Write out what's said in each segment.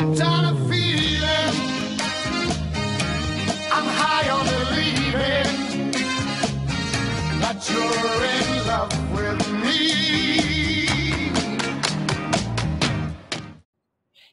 Tired of feeling I'm high on believing that you're in love with me.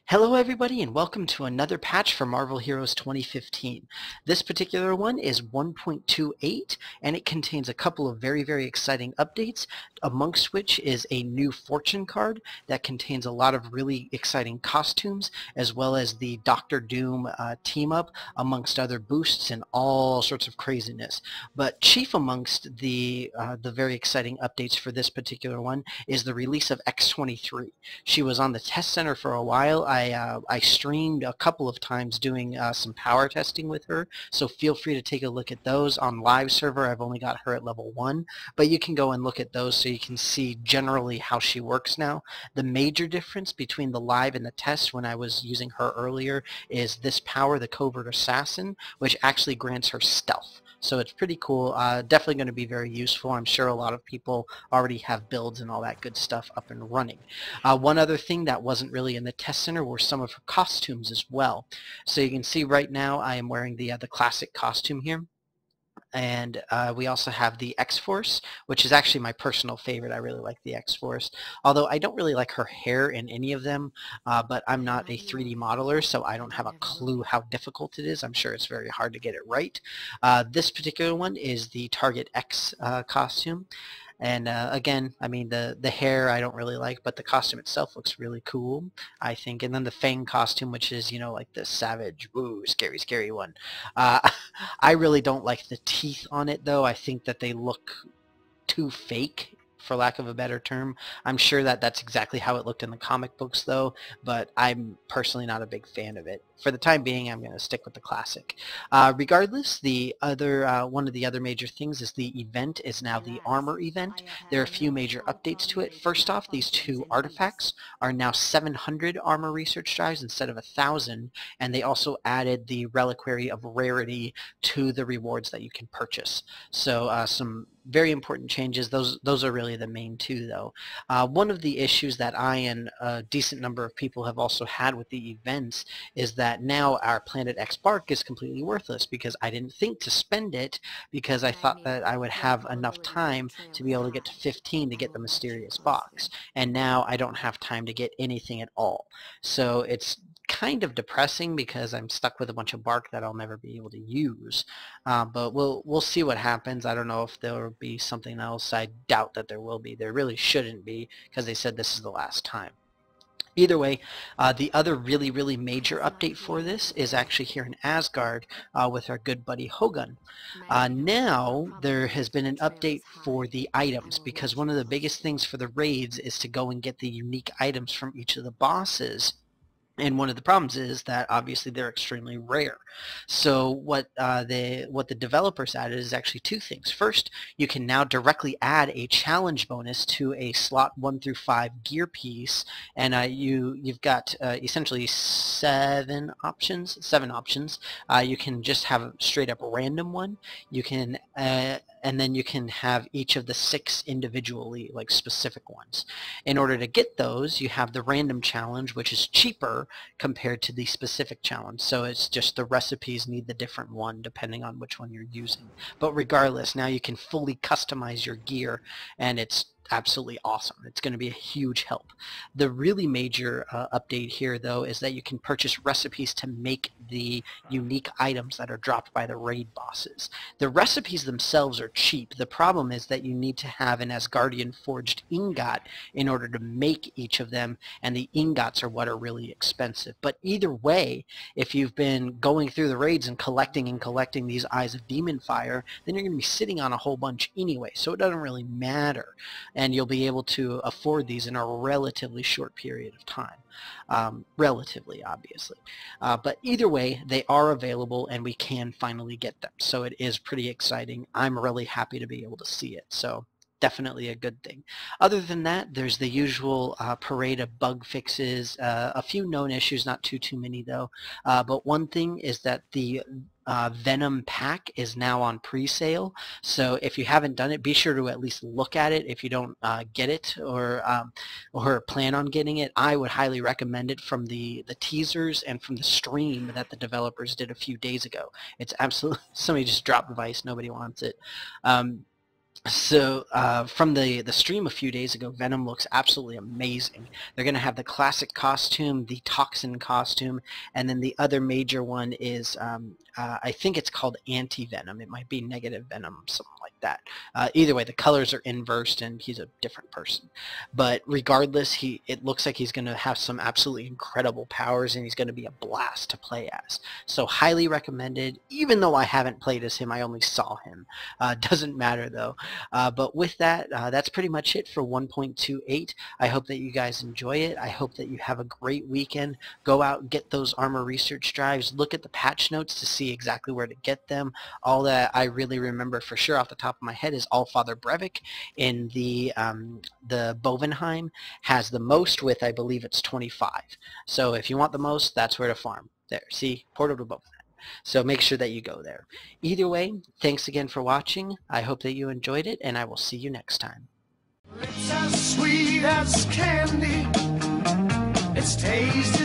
Hello everybody and welcome to another patch for Marvel Heroes 2015. This particular one is 1.28 and it contains a couple of very exciting updates, amongst which is a new Fortune card that contains a lot of really exciting costumes, as well as the Doctor Doom team up, amongst other boosts and all sorts of craziness. But chief amongst the very exciting updates for this particular one is the release of X-23. She was on the test center for a while. I streamed a couple of times doing some power testing with her, so feel free to take a look at those on live server. I've only got her at level 1, but you can go and look at those so you can see generally how she works now. The major difference between the live and the test when I was using her earlier is this power, the Covert Assassin, which actually grants her stealth. So it's pretty cool, definitely going to be very useful. I'm sure a lot of people already have builds and all that good stuff up and running. One other thing that wasn't really in the test center were some of her costumes as well. So you can see right now I am wearing the classic costume here. And we also have the X-Force, which is actually my personal favorite. I really like the X-Force, although I don't really like her hair in any of them, but I'm not a 3D modeler, so I don't have a clue how difficult it is. I'm sure it's very hard to get it right. This particular one is the Target X costume. And again, I mean, the hair I don't really like, but the costume itself looks really cool, I think. And then the Fang costume, which is, you know, like the savage, woo, scary one. I really don't like the teeth on it, though. I think that they look too fake, for lack of a better term. I'm sure that that's exactly how it looked in the comic books, though, but I'm personally not a big fan of it. For the time being, I'm going to stick with the classic. Regardless, the other one of the other major things is the event is now the armor event. There are a few major updates to it. First off, these two artifacts are now 700 armor research drives instead of 1,000, and they also added the reliquary of rarity to the rewards that you can purchase. So some very important changes. Those are really the main two, though. One of the issues that I and a decent number of people have also had with the events is that now our Planet X bark is completely worthless, because I didn't think to spend it, because I thought that I would have enough time to be able to get to 15 to get the mysterious box, and now I don't have time to get anything at all. So it's kind of depressing because I'm stuck with a bunch of bark that I'll never be able to use. But we'll see what happens. I don't know if there will be something else. I doubt that there will be. There really shouldn't be, because they said this is the last time. Either way, the other really major update for this is actually here in Asgard with our good buddy Hogun. Now there has been an update for the items, because one of the biggest things for the raids is to go and get the unique items from each of the bosses. And one of the problems is that obviously they're extremely rare. So what the developers added is actually two things. First, you can now directly add a challenge bonus to a slot 1 through 5 gear piece, and you've got essentially seven options. You can just have a straight up random one. You can and then you can have each of the 6 individually, like specific ones. In order to get those, you have the random challenge, which is cheaper compared to the specific challenge. So it's just the recipes need the different one depending on which one you're using. But regardless, now you can fully customize your gear, and it's absolutely awesome. It's going to be a huge help. The really major update here, though, is that you can purchase recipes to make the unique items that are dropped by the raid bosses. The recipes themselves are cheap. The problem is that you need to have an Asgardian forged ingot in order to make each of them, and the ingots are what are really expensive. But either way, if you've been going through the raids and collecting these Eyes of Demon Fire, then you're going to be sitting on a whole bunch anyway, so it doesn't really matter. And you'll be able to afford these in a relatively short period of time. Relatively, obviously. But either way, they are available and we can finally get them. So it is pretty exciting. I'm really happy to be able to see it. So definitely a good thing. Other than that, there's the usual parade of bug fixes, a few known issues, not too many though. But one thing is that the Venom pack is now on pre-sale. So if you haven't done it, be sure to at least look at it. If you don't get it or plan on getting it, I would highly recommend it from the teasers and from the stream that the developers did a few days ago. It's absolutely, somebody just dropped the Vice, nobody wants it. So from the stream a few days ago, Venom looks absolutely amazing. They're going to have the classic costume, the Toxin costume, and then the other major one is, I think it's called Anti-Venom. It might be Negative Venom, something like that. Either way, the colors are inversed and he's a different person. But regardless, it looks like he's going to have some absolutely incredible powers, and he's going to be a blast to play as. So highly recommended. Even though I haven't played as him, I only saw him. Doesn't matter though. But with that, that's pretty much it for 1.28. I hope that you guys enjoy it. I hope that you have a great weekend. Go out and get those Armor research drives. Look at the patch notes to see exactly where to get them. All that I really remember for sure off the top of my head is Allfather Brevik in the Bovenheim has the most with, I believe it's 25. So if you want the most, that's where to farm. There, see, Portal to Bovenheim. So make sure that you go there. Either way, thanks again for watching. I hope that you enjoyed it, and I will see you next time. It's as sweet as candy. It's tasty.